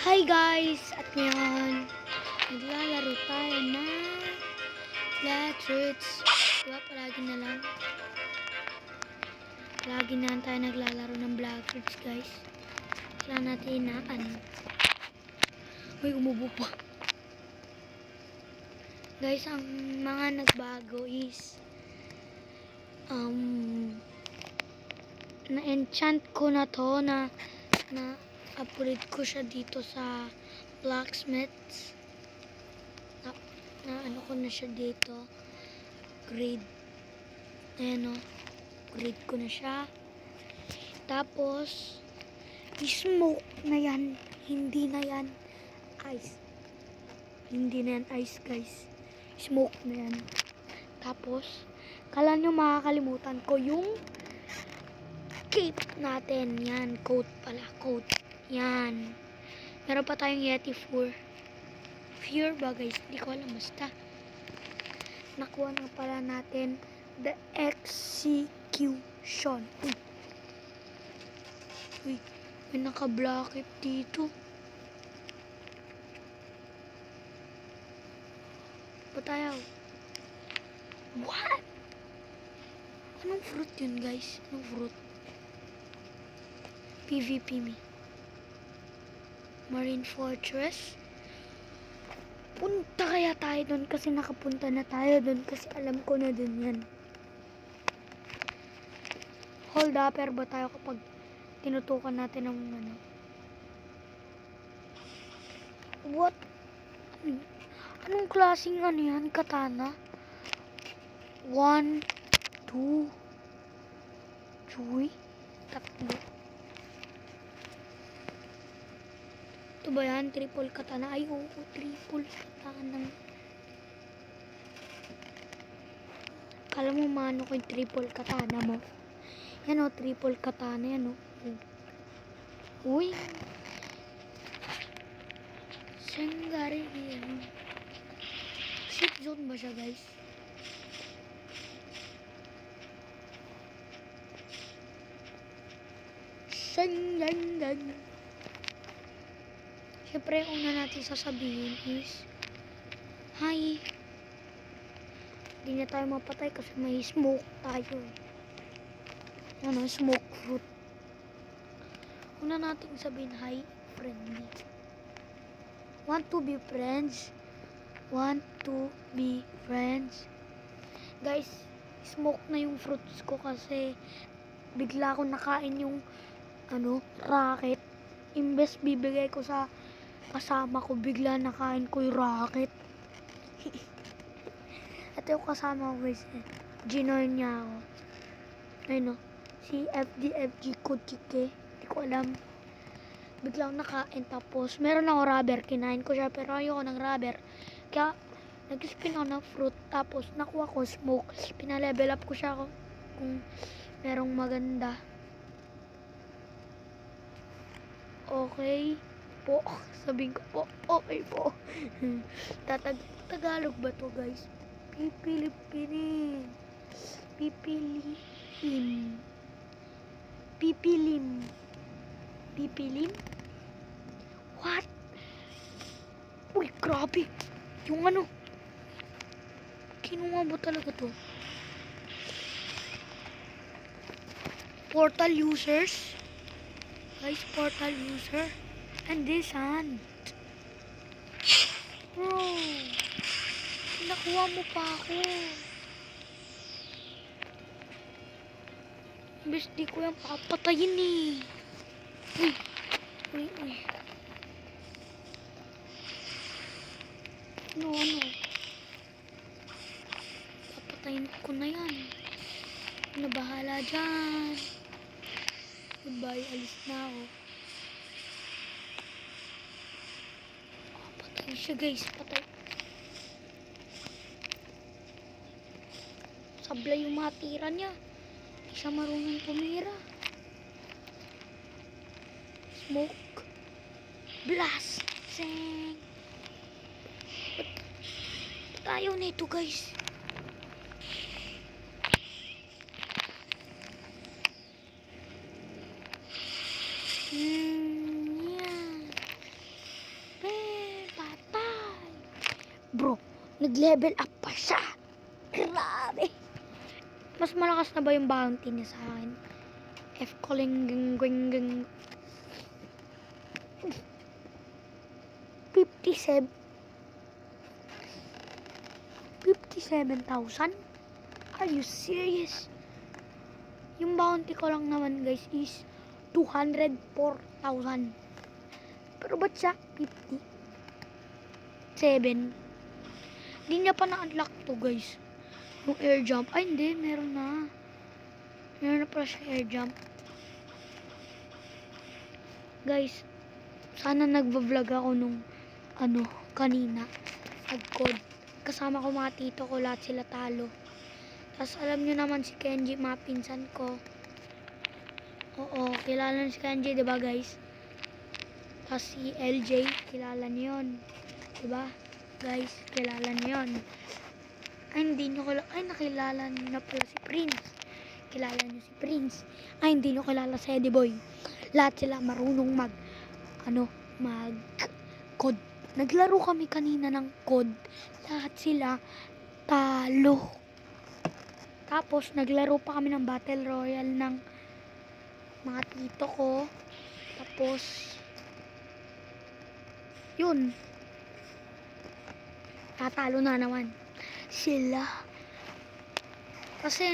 Hi guys! At ngayon, naglalaro tayo ng Black Fruits. Diba? Palagi na lang tayo naglalaro ng Black Fruits guys. Kailangan natin na Uy, umubo pa. Guys, ang mga nagbago is na-enchant ko na to na upgrade ko siya dito sa blacksmiths. Ano ko na siya dito. Grade. Ayan o. Grade ko na siya. Tapos, smoke na yan. Hindi na yan ice. Hindi na yan ice guys. Smoke na yan. Tapos, kala nyo makakalimutan ko yung cape natin. Yan. Coat pala. Coat. Yan. Meron pa tayong Yeti Fear ba guys? Hindi ko alam. Basta. Nakuha na pala natin the execution. Uy. May naka-blocket dito. Pa tayo? What? Anong fruit yun guys? Anong fruit? PvP me. Marine Fortress. Punta kaya tayo doon kasi nakapunta na tayo doon kasi alam ko na din yan. Hold upper ba tayo kapag tinutukan natin ng ano? What? Anong klaseng ano yan? Katana? 1, 2, 3, 3. Ito ba yan? Triple katana? Ay, oo, triple katana. Kala mo maano ko yung triple katana mo? Yan o, triple katana yan o. Uy. Sengari yan. Ship zone ba siya guys? Sengari. Siyempre, una natin sasabihin is hi. Hindi na tayo mapatay kasi may smoke tayo. Ano, smoke fruit. Una natin sabihin hi, friendly. Want to be friends? Want to be friends? Guys, smoke na yung fruits ko kasi bigla ko nakain yung rocket. Imbes bibigay ko sa kasama ko, bigla nakain ko yung rocket. Ito yung kasama ko guys. Ginoin niya ako. Ayun o. Si FDFG Kuchike. Hindi ko alam. Biglang nakain. Tapos, meron ako rubber. Kinain ko siya. Pero ayoko ng rubber. Kaya, nag-spin ako ng fruit. Tapos, nakuha ko smoke. Pinalevel up ko siya kung merong maganda. Okay po. Sabihin ko po. Okay po. Tagalog ba to guys? Pipilipinin. Pipilim. Pipilim? What? Uy, grabe. Yung kinuha mo talaga to. Portal users. Guys, portal user. And this hand. Bro. Nakuha mo pa ako. Imbes di ko yung papatayin eh. Uy. Ano? Papatayin ko na yan. Ano bahala dyan? Goodbye, alis na ako. Patay siya guys, patay. Sablay yung mga tira niya. Hindi siya marunong tumira. Smoke. Blast. Sing. Tayo nito guys. Bro, nag-level up pa siya. Grabe. Mas malakas na ba yung bounty niya sa akin? F calling gang 57 57,000? Are you serious? Yung bounty ko lang naman guys is 204,000. Pero ba't siya 57? Hindi niya pa na-unlock to guys. Yung air jump. Ay hindi, meron na. Meron na pala siya air jump. Guys, sana nagva-vlog ako nung kanina. Nag-code. Kasama ko mga tito ko, lahat sila talo. Tapos alam nyo naman si Kenji, mga pinsan ko. Oo, kilala nyo si Kenji, diba guys? Tapos si LJ, kilala nyo yun. Diba? Guys, kilala nyo yun. Ay, hindi nyo kilala. Ay, nakilala nyo na pala si Prince. Kilala nyo si Prince. Ay, hindi nyo kilala si Eddie Boy. Lahat sila marunong mag-code. Naglaro kami kanina ng code. Lahat sila talo. Tapos, naglaro pa kami ng Battle Royale ng mga tito ko. Tapos, yun. Tatalo na naman sila. Kasi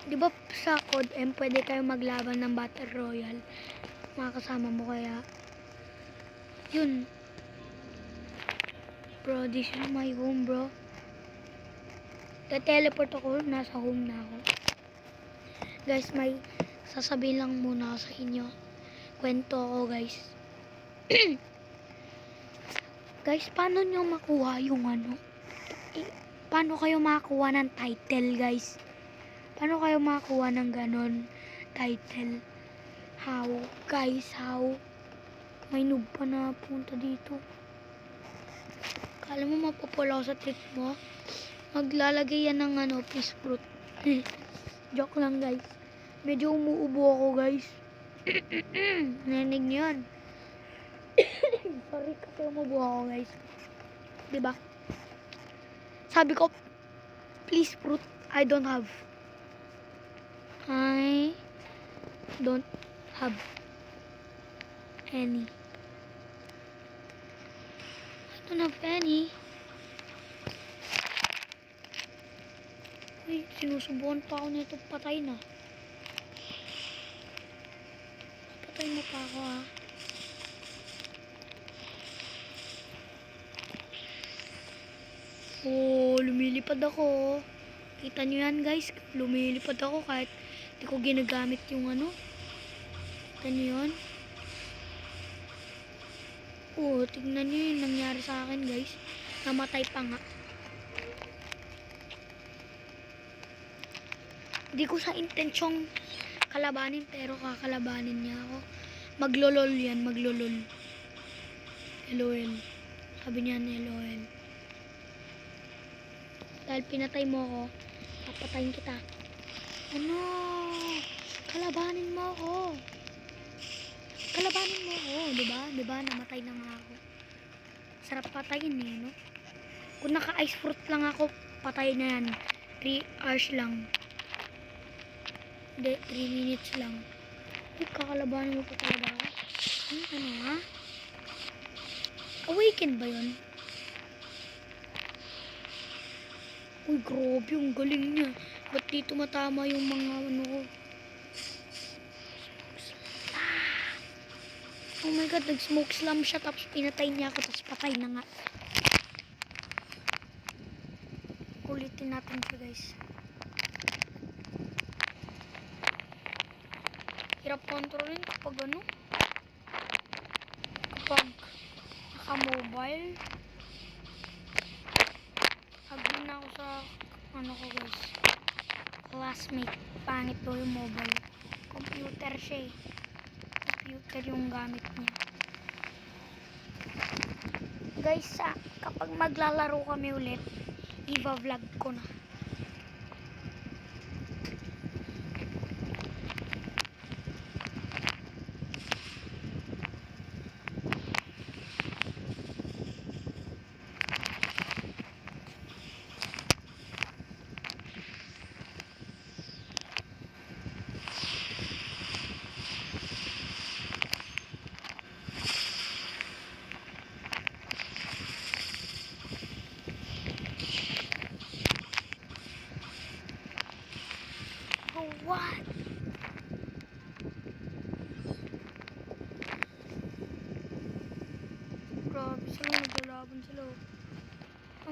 di ba sa Code M pwede kayo maglaban ng Battle Royale, mga kasama mo, kaya yun. Bro, this is my home, bro. Teleport ako, nasa home na ako. Guys, may sasabihin lang muna ako sa inyo. Kwento ako, guys. Guys, paano nyo makuha yung paano kayo makakuha ng title, guys? Paano kayo makakuha ng ganon title? How? Guys, how? May noob pa na punta dito. Kala mo mapapula ako sa trick mo? Maglalagay yan ng fish fruit. Joke lang, guys. Medyo umuubo ako, guys. Narinig nyo yan? Sorry kasi umubo ako, guys. Diba? Sabi ko, please fruit, I don't have any. I don't have any. Uy, sinusubukan pa ako nito. Patay na. Patay mo pa ako, ha. Oh, lumilipad ako. Kita nyo yan, guys. Lumilipad ako kahit di ko ginagamit yung Kita nyo yun? Oh, tignan nyo yung nangyari sa akin, guys. Namatay pa nga. Di ko sa intensyong kalabanin, pero kakalabanin niya ako. Maglolol yan, maglolol. LOL. Sabi niya ni LOL. Dahil pinatay mo ako, papatayin kita. Ano? Kalabanin mo ako. Kalabanin mo ako, diba? Diba? Namatay na nga ako. Sarap patayin eh, no? Kung naka-ice fruit lang ako, patay na yan. 3 hours lang. Hindi, 3 minutes lang. Uy, kakalabanin mo pa talaga ako. Ano ha? Awaken ba yun? Uy, grabe, yung galing niya. Ba't di tumatama yung mga ko? Oh my god, nag-smoke slam siya, tapos pinatay niya ako, tapos patay na nga. Ulitin natin siya, guys. Hirap kontrolin kapag kapag naka-mobile. Agree na ako sa ko, guys. Classmate. Pangit daw yung mobile. Computer siya eh. Computer yung gamit niya. Guys, kapag maglalaro kami ulit, i-vlog ko na.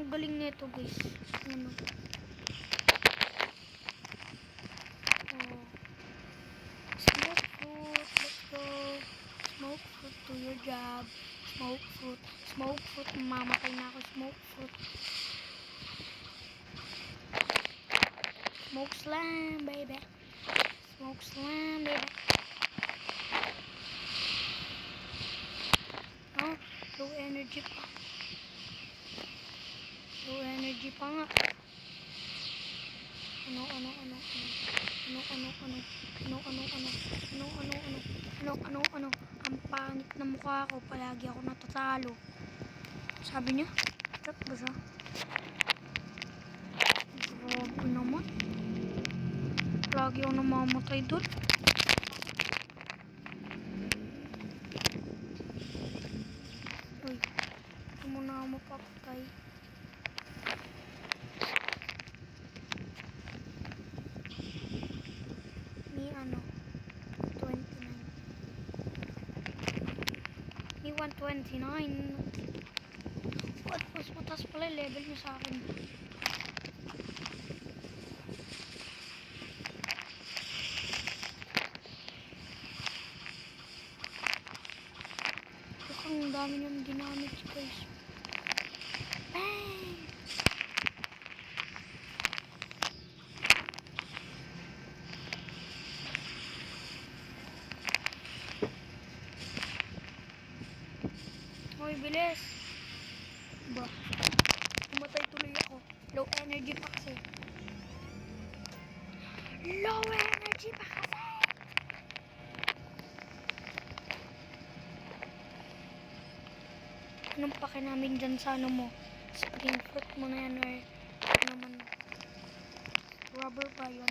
Ang galing nito guys. Ano? Oh. Smoke fruit. Let's go. Smoke fruit to your job. Smoke fruit. Smoke fruit. Mamatay na ako. Smoke fruit. Smoke slam, baby. Smoke slam, baby. Oh, low energy pa. Low energy pa nga. Ano. Ang pangit na mukha ko. Palagi ako natatalo. Sabi niya? Chat ba siya? Grabe naman. Palagi ako namamatay doon. Uy. Hindi mo na ako mapapatay. Ni ano? 29. Ni 129. What? Mas mataas pala yung level niya sa akin. Ang dami niyang ginamit guys. Bang! Hoy, bilis! Ba? Pumatay tuloy ako. Low energy pa kasi. Low energy pa kasi! Anong pake namin dyan sa ano mo? Spring fruit mo na yan or ano naman? Rubber ba yun?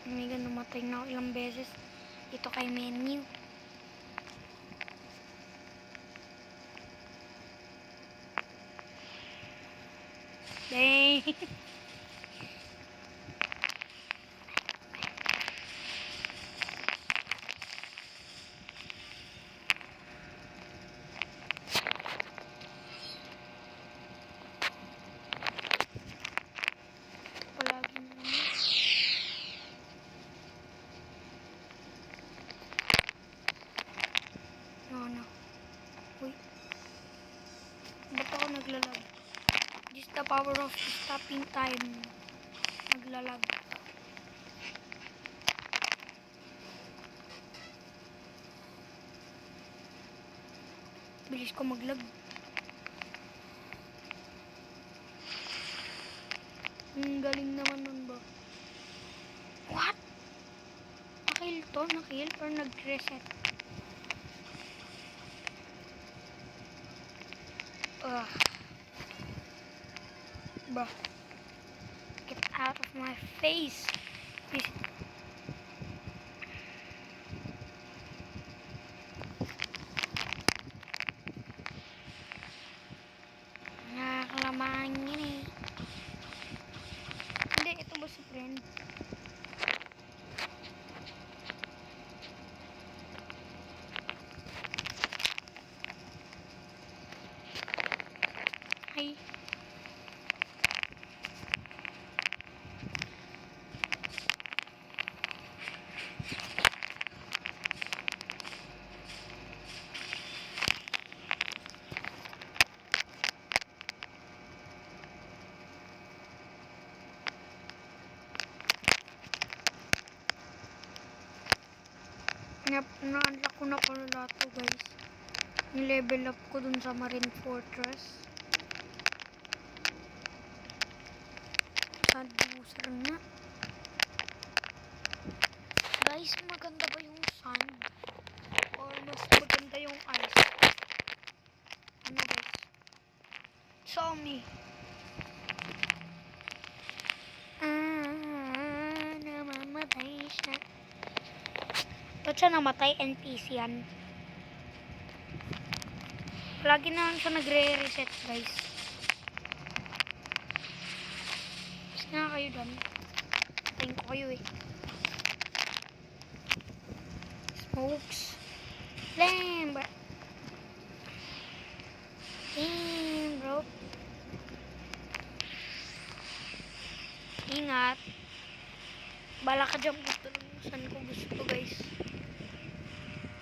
Amiga, namatay na ako ilang beses. Ito kay menu. Dang! Palagi na lang. Ano? Uy. Ba't ako naglalag? This is the power of stopping time. Naglalag. Bilis ko maglag. Ang galing naman nun ba? What? Nakill to? Nakill? Or nag-reset? Bruh. Get out of my face. Please. Nakakalamaan yun eh. Hindi, ito ba si friend? Hi. Na-unlock ko na pala lahat to guys. Ni-level up ko dun sa Marine Fortress. cruiser nga. Guys, maganda ba yung sand? Or mas maganda yung ice? Ano guys? Show me. Namamatay siya. Ba't siya namatay? NPC yan. Lagi na lang siya nagre-reset guys. Mas nga kayo dyan. Tingin ko kayo eh. Smokes. Damn bro. Ingat. Bala ka dyan gusto lang saan ko gusto guys.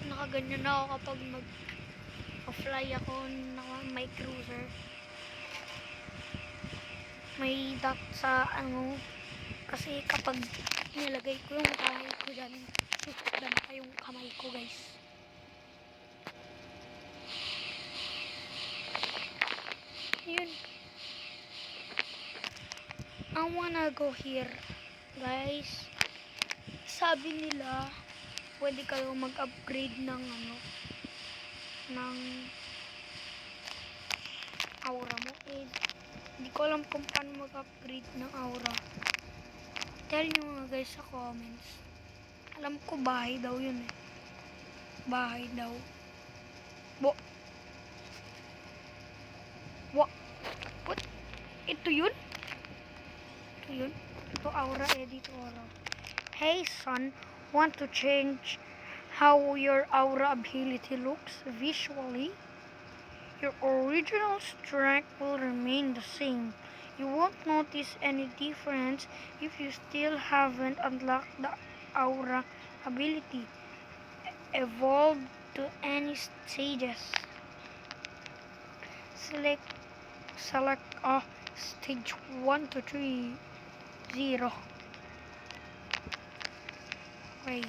Nakaganyan na ako kapag mag-fly ako na may cruiser. May dot sa ano. Kasi kapag nilagay ko yung kamay ko dyan, susukdan pa yung kamay ko guys. Yun. I wanna go here. Guys, sabi nila pwede kayo mag-upgrade ng ano, ng aura mo. Hindi ko alam kung paano mag-upgrade ng aura. Tell nyo nga guys sa comments. Alam ko bahay daw yun eh. Bahay daw. What? Ito yun? Ito yun? Ito aura editor. Hey son, want to change how your aura ability looks visually? Your original strength will remain the same. You won't notice any difference if you still haven't unlocked the aura ability. Evolve to any stages. Select stage 1 to 3, 0. Okay,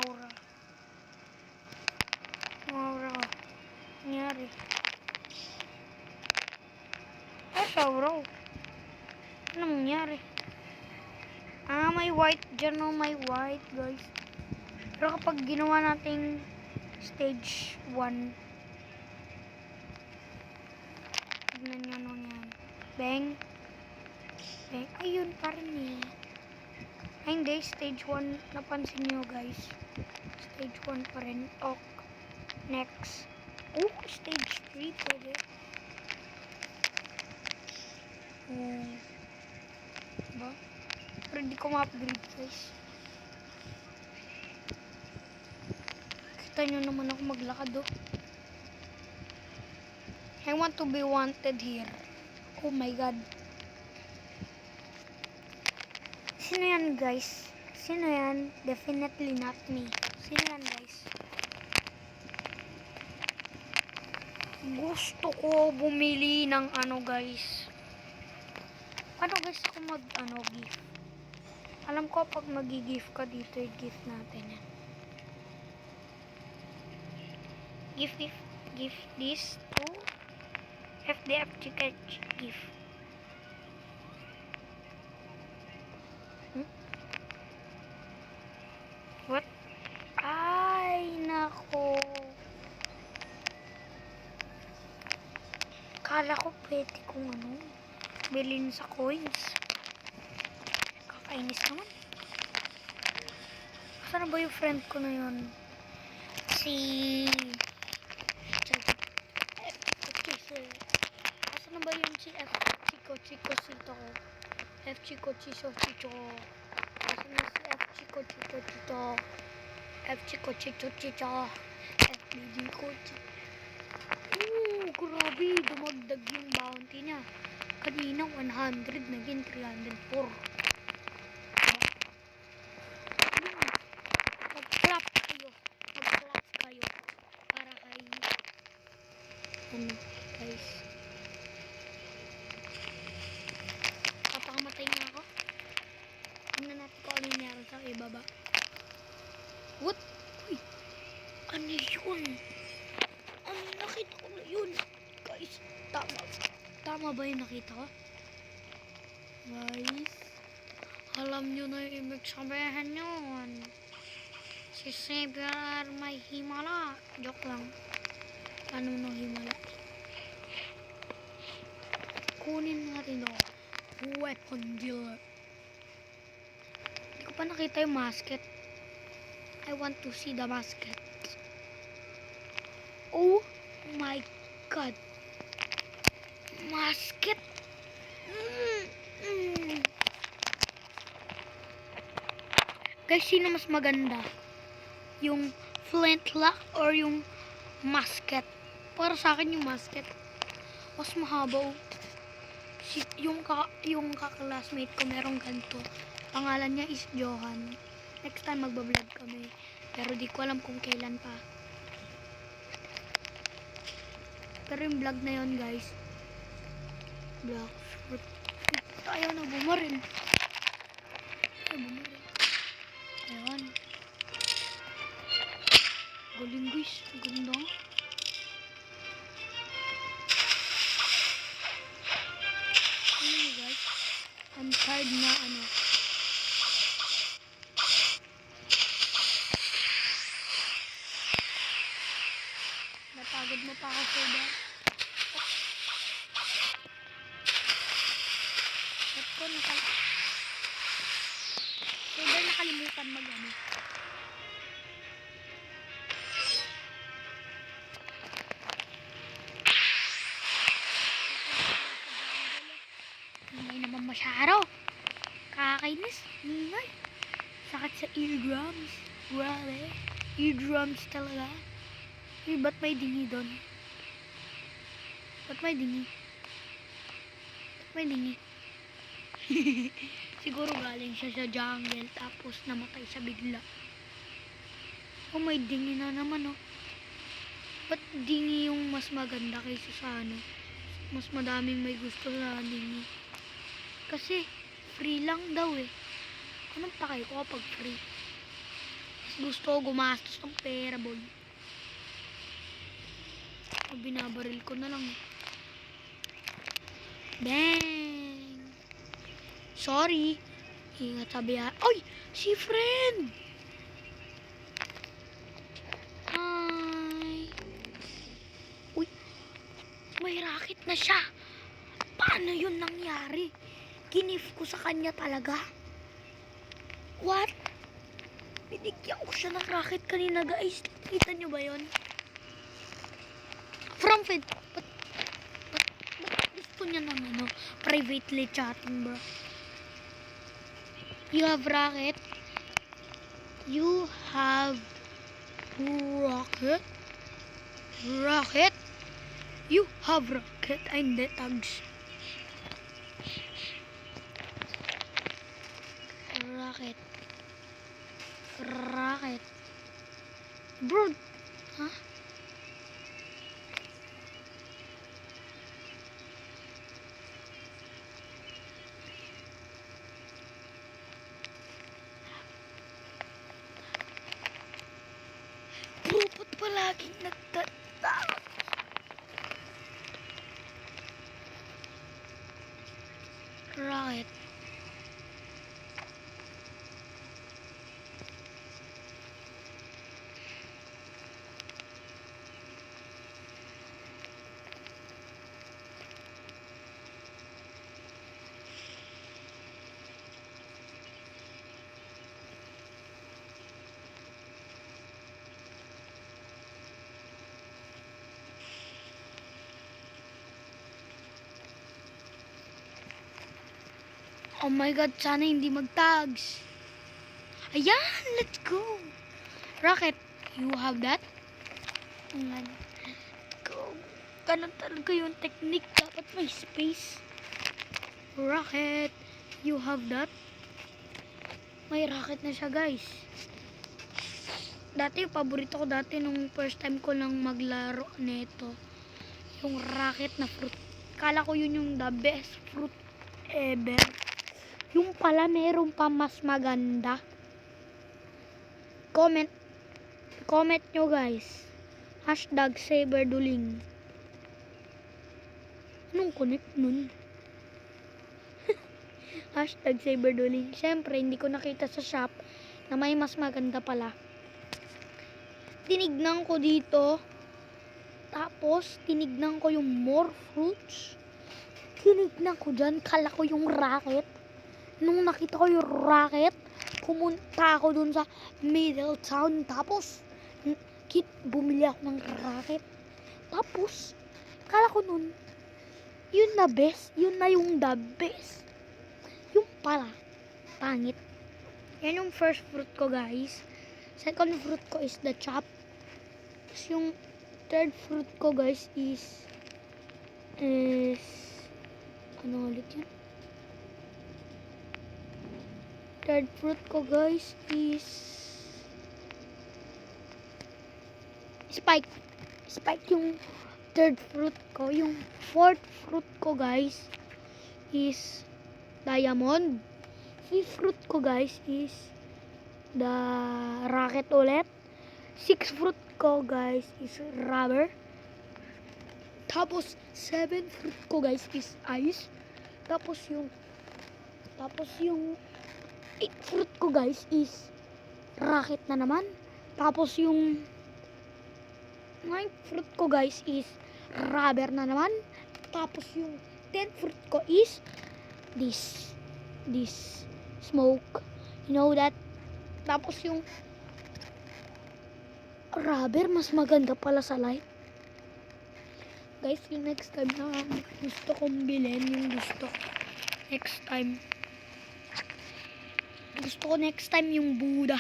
aura. Aura. Nangyari. Aura. Ano nangyari? May white dyan o, may white guys. Pero kapag ginawa nating stage 1, tignan nyo ano yan. Bang. Bang. Ayun pa rin eh. Ay hindi, stage 1. Napansin nyo guys. Stage 1 pa rin. Ok. Next. Stage 3 pwede. Diba? Pero hindi ko ma-upgrade guys. Kita nyo naman ako maglakad oh. I want to be wanted here. Oh my god. Sino yan guys? Sino yan? Definitely not me. Sino yan guys? Gusto ko bumili ng ano guys. Paano guys ako gift? Alam ko pag magi-gift ka dito, i-gift natin yan. Gift this to FDF Chicken gift. What? Ay, nako. Kala ko pwede kong bilhin sa coins. Kakainis naman. Saan ba yung friend ko na yun? Saan ba yun si F Chico Sito ko? F Chico Chico Chico. Saan na si F Chico Chico Chico? F Chico Chico Chico. F BG ko Chico. Grabe, dumagdag yung bounty niya. Kanina 100, naging 304. Mag-clap kayo. Para kay guys. Papakamatay nga ako. Tingnan natin kung ano yung meron sa ibaba. What? Uy! Ano yun? Nakita ko na yun. Guys, tama ba yung nakita ko? Guys, Alam nyo na yung ibig sabihin yun. Si Xavier may himala. Joke lang. Ano no himala? Kunin natin o. Weapon dealer. Hindi ko pa nakita yung musket. I want to see the musket. Oh my god. Musket. Guys, sino mas maganda? Yung flintlock or yung musket? Para sa akin yung musket. Mas mahaba. Yung kaklasmate ko merong ganito. Pangalan niya is Johan. Next time magbablog kami. Pero di ko alam kung kailan pa. Pero yung vlog na yun guys. Black fruit. Ayaw na bumaril. Ayan. Galing guys. Ganda. Ano guys. I'm tired na ano. Napagod mo pa ako for that. Nakalimutan mag-ano. Hindi naman masyado. Kakainis. Hindi. Sakit sa eardrums. Grabe. Eardrums talaga. Eh, ba't may dingi doon? Ba't may dingi? Ba't may dingi? Siguro galing siya sa jungle tapos namatay sa bigla. Oh, may dingi na naman oh. Ba't dingi yung mas maganda kaysa sa ano? Mas madaming may gusto sa dingi. Kasi free lang daw eh. Anong pakay ko kapag free? Mas gusto ko gumastos ng pera boy. O binabaril ko na lang. Bang! Sorry. Ingat sabi ha. Oy! Si friend! Hi! Uy! May racket na siya. Paano yun nangyari? Ginif ko sa kanya talaga. What? Binigyan ko siya ng racket kanina guys. Kita nyo ba yun? From Fed. Ba't gusto niya ng ano? Privately chatting bro. You have rocket. You have rocket. Rocket. You have rocket. Ay, hindi. Tags. Rocket. Rocket. Bro. Huh? Bro, ba't palaging nagtatawag? Rocket. Oh my god, sana hindi mag-tags. Ayan, let's go. Rocket, you have that? Ayan. Go. Ganun talaga yung technique. Dapat may space. Rocket, you have that? May rocket na siya guys. Dati yung paborito ko dati nung first time ko lang maglaro nito. Yung rocket na fruit. Kala ko yun yung the best fruit ever. Yung pala meron pa mas maganda. Comment nyo guys. #saberduling. Anong connect nun? Hashtag cyberdueling. Siyempre, hindi ko nakita sa shop na may mas maganda pala. Tinignan ko dito. Tapos, tinignan ko yung more fruits. Tinignan ko dyan. Kala ko yung racket. Nung nakita ko yung racket, pumunta ako dun sa Middletown. Tapos, bumili ako ng racket. Tapos, kala ko nun, yun na best. Yun na yung the best. Yung pala, pangit. Yan yung first fruit ko, guys. Second fruit ko is the chop. Tapos yung third fruit ko, guys, is ano ulit yun? Third fruit ko, guys, is spike. Spike yung third fruit ko. Yung fourth fruit ko, guys, is diamond. Fifth fruit ko, guys, is the rocket ulit. Sixth fruit ko, guys, is rubber. Tapos seventh fruit ko, guys, is ice. Tapos yung eighth fruit ko, guys, is rocket na naman. Tapos yung ninth fruit ko, guys, is rubber na naman. Tapos yung 10th fruit ko is this smoke. You know that? Tapos yung rubber, mas maganda pala sa light. Guys, yung next time na gusto kong bilhin, yung gusto ko next time yung Buddha.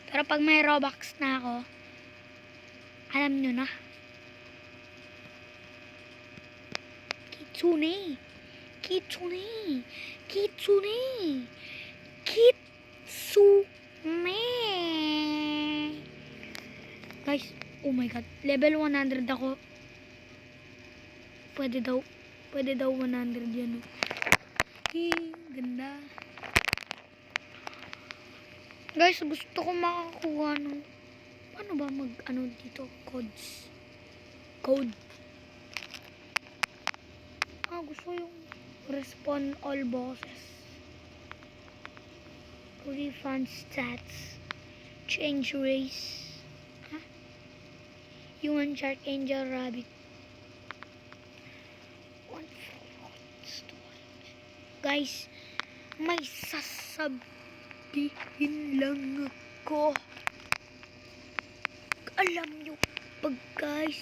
Pero pag may Robux na ako, alam nyo na. Kitsune. Guys, oh my god, level 100 ako. Pwede daw 100 yan. Ganda. Guys, gusto ko makakuha ng paano ba dito? Code. Gusto yung respond all bosses. Refund stats. Change race. Human shark, angel, rabbit. Guys, may sasabihin lang ako. Alam nyo pag guys,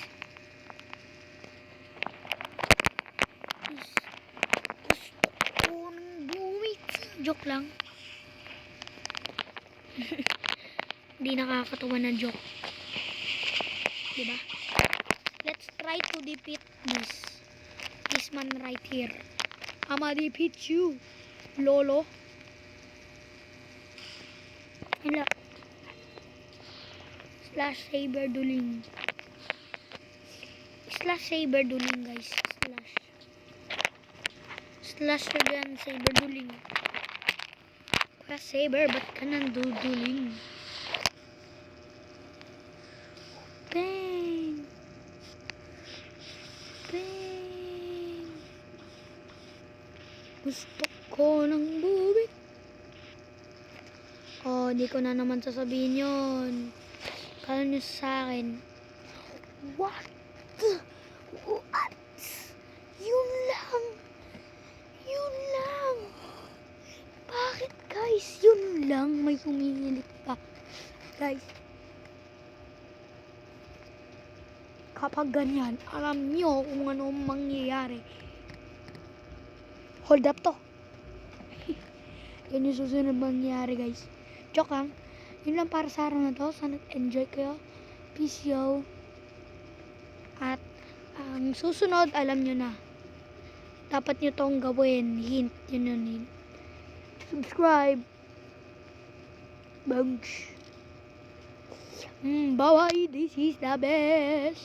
gusto ko ng bumit. Joke lang. Hindi nakakatawa na joke. Diba? Let's try to defeat this man right here. I'ma defeat you, Lolo. Hala. /saber dueling. /saber dueling, guys. /saber dueling. Kaya saber, ba't ka nang dueling? Bang! Gusto ko ng bubik. Di ko na naman sasabihin yun. Kala nyo sa akin. What? Yun lang. Bakit, guys? Yun lang. May humihilit pa. Guys. Kapag ganyan, alam nyo kung ano mangyayari. Hold up to. Yan yung susunod mangyayari, guys. Joke lang. Yun lang para sa araw na to. Sana enjoy kayo. Peace yo. At ang susunod, alam nyo na. Dapat nyo tong gawin. Hint. Yun. Subscribe. Bunch. Bye-bye. This is the best.